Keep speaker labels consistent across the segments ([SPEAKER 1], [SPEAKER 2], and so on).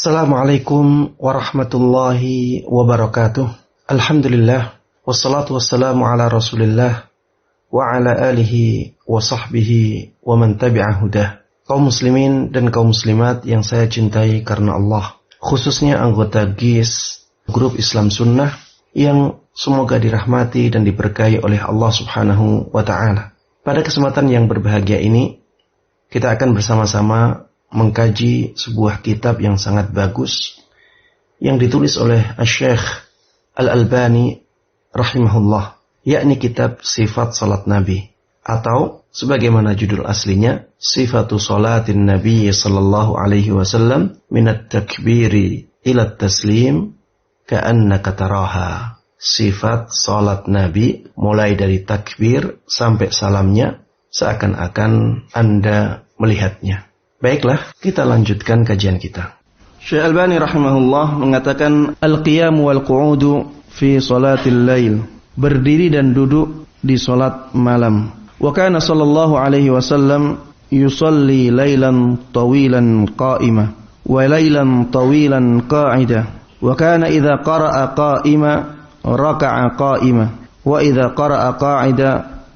[SPEAKER 1] Assalamualaikum warahmatullahi wabarakatuh. Alhamdulillah, wassalatu wassalamu ala rasulillah wa ala alihi wa sahbihi wa man tabi'a hudah. Kaum muslimin dan kaum muslimat yang saya cintai karena Allah, khususnya anggota GIS Grup Islam Sunnah yang semoga dirahmati dan diberkahi oleh Allah subhanahu wa ta'ala. Pada kesempatan yang berbahagia ini, kita akan bersama-sama mengkaji sebuah kitab yang sangat bagus yang ditulis oleh Syekh Al-Albani rahimahullah, yakni kitab Sifat Salat Nabi, atau sebagaimana judul aslinya Sifatu Salatin Nabi sallallahu alaihi wasallam minat takbiri ila taslim ka'annaka taraha. Sifat salat Nabi mulai dari takbir sampai salamnya seakan-akan Anda melihatnya. Baiklah, kita lanjutkan kajian kita. Syekh Albani rahimahullah mengatakan al-qiyam wal qu'udu fi salatil lail, berdiri dan duduk di salat malam. Wa kana sallallahu alaihi wasallam yusalli lailan tawilan qa'ima wa lailan tawilan qa'ida. Wa kana idza qara'a qa'ima raka'a qa'ima wa idza qara'a qa'ida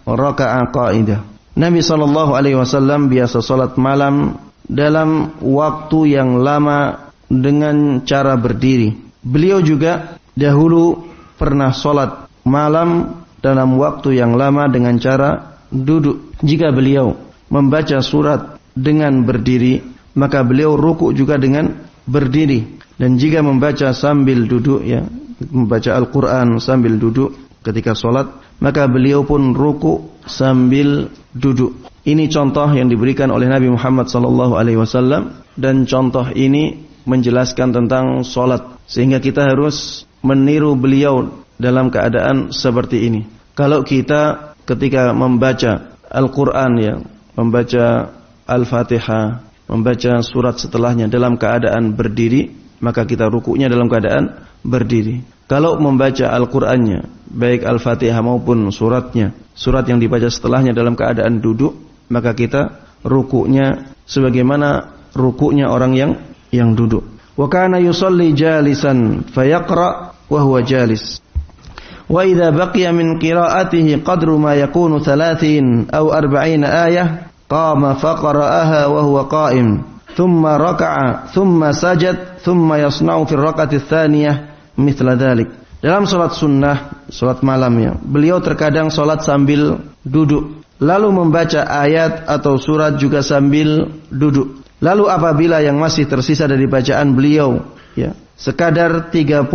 [SPEAKER 1] raka'a qa'ida. Nabi sallallahu alaihi wasallam biasa salat malam dalam waktu yang lama dengan cara berdiri. Beliau juga dahulu pernah sholat malam dalam waktu yang lama dengan cara duduk. Jika beliau membaca surat dengan berdiri, maka beliau ruku juga dengan berdiri. Dan jika membaca sambil duduk, membaca Al-Quran sambil duduk ketika sholat, maka beliau pun ruku sambil duduk. Ini contoh yang diberikan oleh Nabi Muhammad SAW, dan contoh ini menjelaskan tentang sholat, sehingga kita harus meniru beliau dalam keadaan seperti ini. Kalau kita ketika membaca Al-Quran, membaca Al-Fatihah, membaca surat setelahnya dalam keadaan berdiri, maka kita rukuknya dalam keadaan berdiri. Kalau membaca Al-Qurannya, baik Al-Fatihah maupun suratnya, surat yang dibaca setelahnya dalam keadaan duduk, maka kita rukuknya sebagaimana rukuknya orang yang duduk. Wa kana yusalli jalisan fayaqra wa huwa jalis. Wa idza baqiya min qira'atihi qadru ma yakunu 30 aw 40 ayah qama faqara'aha wa huwa qa'im thumma raka'a thumma sajad thumma yasna'u fi ar-rak'ati ats-tsaniyah mithla dhalik. Dalam salat sunnah, salat malamnya, beliau terkadang salat sambil duduk, lalu membaca ayat atau surat juga sambil duduk. Lalu apabila yang masih tersisa dari bacaan beliau, sekadar 30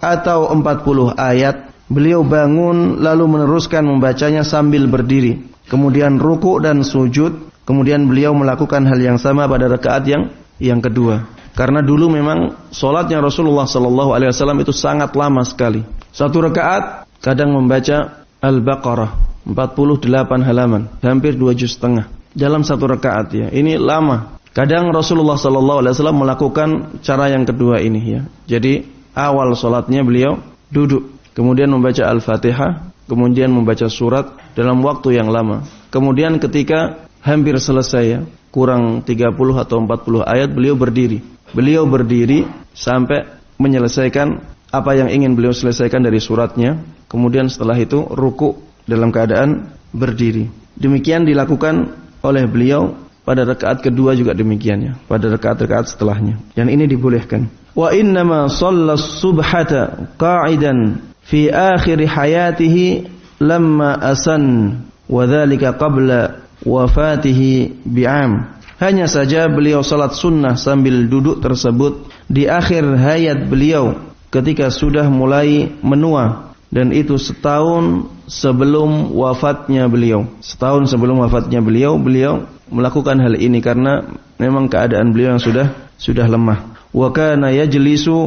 [SPEAKER 1] atau 40 ayat, beliau bangun lalu meneruskan membacanya sambil berdiri. Kemudian ruku' dan sujud, kemudian beliau melakukan hal yang sama pada rakaat yang kedua. Karena dulu memang solatnya Rasulullah SAW itu sangat lama sekali. Satu rakaat kadang membaca Al-Baqarah 48 halaman, hampir 2 juz setengah dalam satu rakaat. Ini lama. Kadang Rasulullah SAW melakukan cara yang kedua ini. Jadi awal solatnya beliau duduk, kemudian membaca Al-Fatihah, kemudian membaca surat dalam waktu yang lama. Kemudian ketika hampir selesai, kurang 30 atau 40 ayat, beliau berdiri. Beliau berdiri sampai menyelesaikan apa yang ingin beliau selesaikan dari suratnya. Kemudian setelah itu ruku dalam keadaan berdiri. Demikian dilakukan oleh beliau pada rakaat kedua juga demikian, pada rakaat-rakaat setelahnya. Dan ini dibolehkan. Wa innama shallas subhata qa'idan fi akhir hayatihi lamma asan wa dzalika qabla wafatihi bi'am. Hanya saja beliau salat sunnah sambil duduk tersebut di akhir hayat beliau ketika sudah mulai menua, dan itu setahun sebelum wafatnya beliau. Setahun sebelum wafatnya beliau melakukan hal ini karena memang keadaan beliau yang sudah lemah. Wa kana yajlisu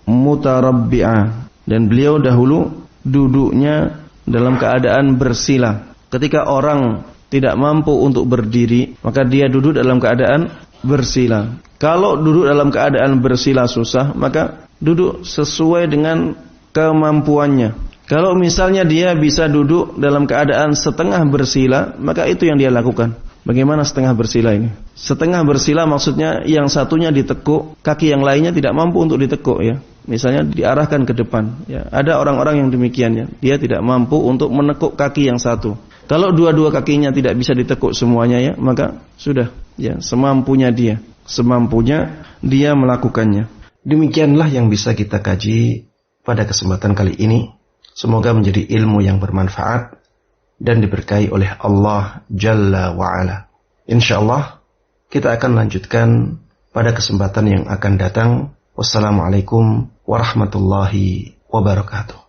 [SPEAKER 1] mutarabbi'a, dan beliau dahulu duduknya dalam keadaan bersila. Ketika orang tidak mampu untuk berdiri, maka dia duduk dalam keadaan bersila. Kalau duduk dalam keadaan bersila susah, maka duduk sesuai dengan kemampuannya. Kalau misalnya dia bisa duduk dalam keadaan setengah bersila, maka itu yang dia lakukan. Bagaimana setengah bersila ini? Setengah bersila maksudnya yang satunya ditekuk, kaki yang lainnya tidak mampu untuk ditekuk ya. Misalnya diarahkan ke depan ya. Ada orang-orang yang demikian ya. Dia tidak mampu untuk menekuk kaki yang satu. Kalau dua-dua kakinya tidak bisa ditekuk semuanya ya, maka sudah ya, semampunya dia melakukannya. Demikianlah yang bisa kita kaji pada kesempatan kali ini. Semoga menjadi ilmu yang bermanfaat dan diberkahi oleh Allah Jalla wa'ala. InsyaAllah kita akan lanjutkan pada kesempatan yang akan datang. Wassalamualaikum warahmatullahi wabarakatuh.